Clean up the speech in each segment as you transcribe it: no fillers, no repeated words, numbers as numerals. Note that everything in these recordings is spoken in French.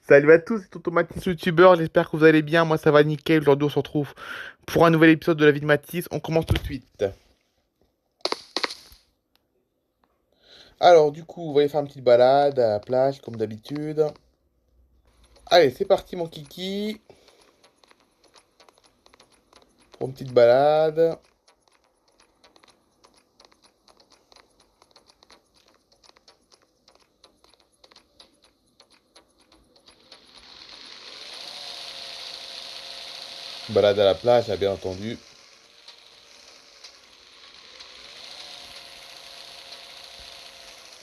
Salut à tous, c'est Mathis youtubeur, j'espère que vous allez bien, moi ça va nickel, aujourd'hui on se retrouve pour un nouvel épisode de la vie de Mathis, on commence tout de suite. Alors du coup, on va aller faire une petite balade à la plage comme d'habitude. Allez, c'est parti mon kiki, pour une petite balade. Balade à la plage, là, bien entendu.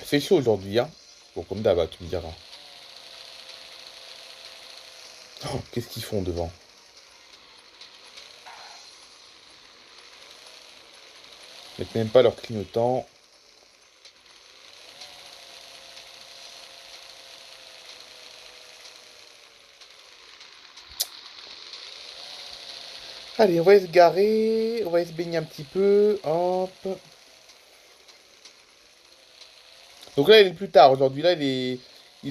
C'est chaud aujourd'hui, hein. Bon, comme d'hab, tu me diras. Oh, qu'est-ce qu'ils font devant? Ils mettent même pas leur clignotant. Allez, on va se garer, on va se baigner un petit peu, hop. Donc là, il est plus tard. Aujourd'hui, là, il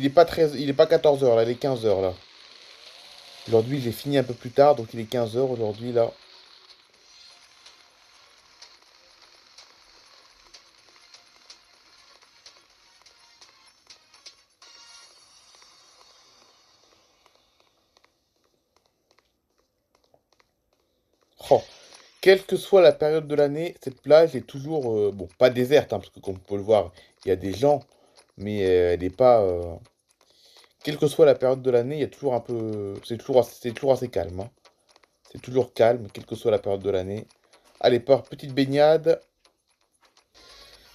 est pas 13, il est pas 14 heures là, il est 15 heures là. Aujourd'hui, j'ai fini un peu plus tard, donc il est 15 heures aujourd'hui, là. Oh. Quelle que soit la période de l'année, cette plage est toujours, bon, pas déserte, hein, parce que comme on peut le voir, il y a des gens, mais elle n'est pas, quelle que soit la période de l'année, il y a toujours un peu, c'est toujours assez calme, hein. C'est toujours calme, quelle que soit la période de l'année. Allez, petite baignade.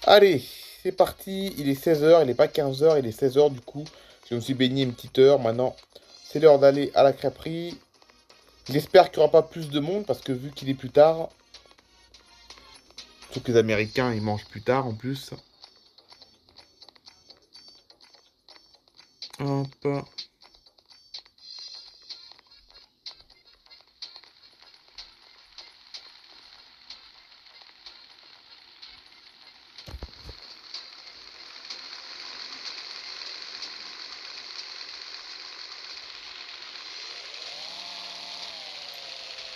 Allez, c'est parti. Il est 16 heures, il n'est pas 15 heures, il est 16 heures du coup. Je me suis baigné une petite heure. Maintenant, c'est l'heure d'aller à la crêperie. J'espère qu'il n'y aura pas plus de monde parce que vu qu'il est plus tard, surtout que les Américains ils mangent plus tard en plus. Hop.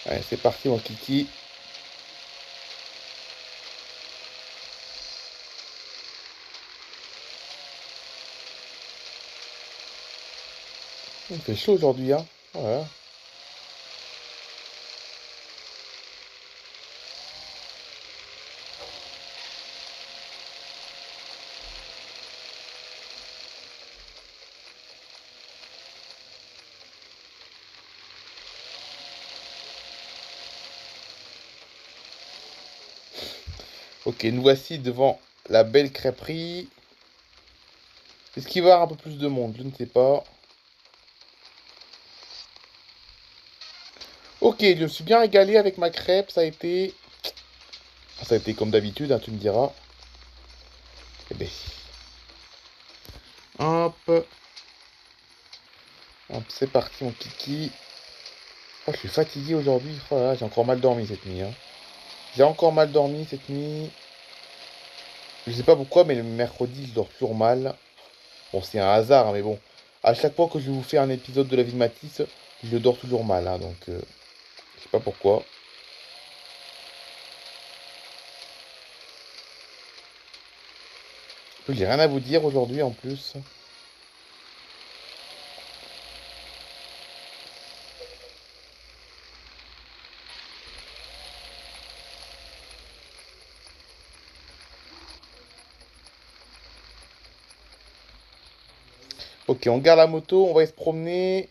Allez, c'est parti mon kiki. Il fait chaud aujourd'hui, hein. Voilà. Ok, nous voici devant la belle crêperie. Est-ce qu'il va y avoir un peu plus de monde? Je ne sais pas. Ok, je me suis bien régalé avec ma crêpe. Ça a été comme d'habitude, hein, tu me diras. Eh ben, hop. Hop, c'est parti mon kiki. Oh, je suis fatigué aujourd'hui. Oh là là, j'ai encore mal dormi cette nuit, hein. J'ai encore mal dormi cette nuit. Je sais pas pourquoi, mais le mercredi, je dors toujours mal. Bon, c'est un hasard, hein, mais bon. À chaque fois que je vous fais un épisode de la vie de Matisse, je dors toujours mal, hein, donc je sais pas pourquoi. J'ai rien à vous dire aujourd'hui en plus. Ok, on garde la moto, on va aller se promener.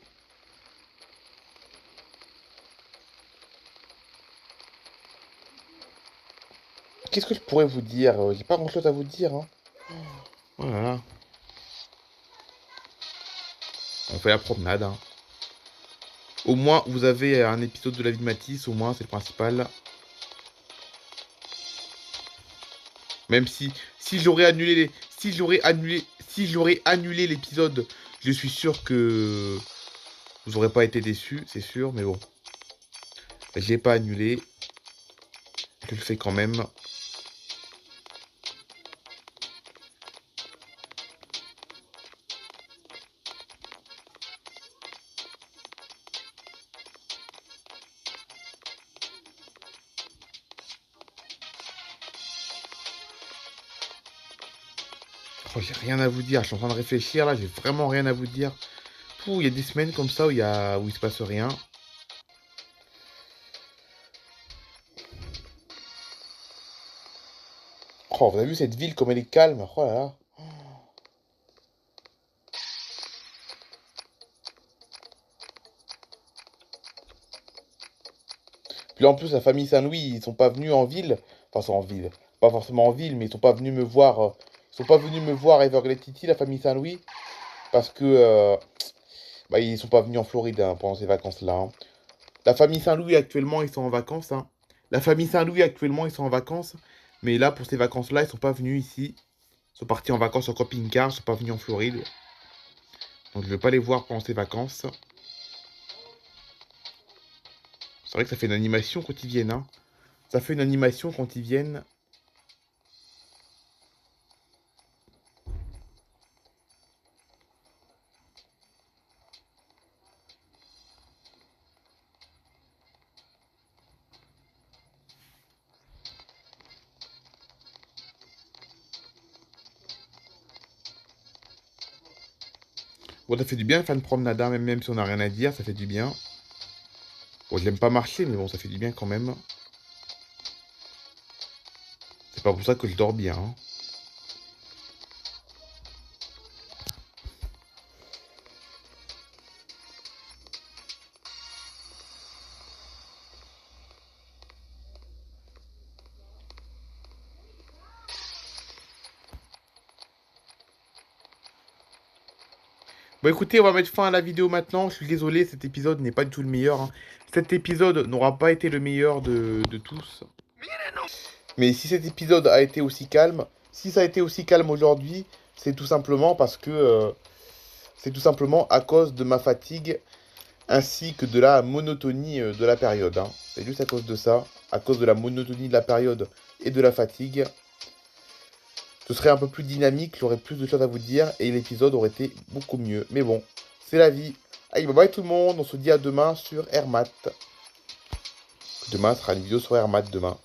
Qu'est-ce que je pourrais vous dire? J'ai pas grand-chose à vous dire, hein. Voilà. On fait la promenade, hein. Au moins, vous avez un épisode de la vie de Matisse, au moins, c'est le principal. Même si j'aurais annulé si j'aurais annulé l'épisode, je suis sûr que vous n'aurez pas été déçus, c'est sûr, mais bon. J'ai pas annulé, je le fais quand même. Oh, j'ai rien à vous dire. Je suis en train de réfléchir là. J'ai vraiment rien à vous dire. Il y a des semaines comme ça où il se passe rien. Oh, vous avez vu cette ville comme elle est calme. Oh là là. Puis là, en plus, la famille Saint-Louis, ils sont pas venus en ville. Enfin, sont en ville. Pas forcément en ville, mais ils sont pas venus me voir. Ils sont pas venus me voir à Everglades City, la famille Saint-Louis. Parce que bah, ils sont pas venus en Floride hein, pendant ces vacances-là. Hein. La famille Saint-Louis, actuellement, ils sont en vacances. Hein. La famille Saint-Louis, actuellement, ils sont en vacances. Mais là, pour ces vacances-là, ils sont pas venus ici. Ils sont partis en vacances en camping-car. Ils sont pas venus en Floride. Donc, je vais pas les voir pendant ces vacances. C'est vrai que ça fait une animation quand ils viennent. Hein. Ça fait une animation quand ils viennent. Bon, ça fait du bien de faire une promenade, hein, même si on n'a rien à dire, ça fait du bien. Bon, je l'aime pas marcher, mais bon, ça fait du bien quand même. C'est pas pour ça que je dors bien. Hein. Bon, écoutez, on va mettre fin à la vidéo maintenant. Je suis désolé, cet épisode n'est pas du tout le meilleur. Hein. Cet épisode n'aura pas été le meilleur de tous. Mais si cet épisode a été aussi calme, si ça a été aussi calme aujourd'hui, c'est tout simplement parce que c'est tout simplement à cause de ma fatigue ainsi que de la monotonie de la période. Hein. C'est juste à cause de ça, à cause de la monotonie de la période et de la fatigue. Ce serait un peu plus dynamique, j'aurais plus de choses à vous dire et l'épisode aurait été beaucoup mieux. Mais bon, c'est la vie. Allez, bye bye tout le monde, on se dit à demain sur Hermat. Demain sera une vidéo sur Hermat demain.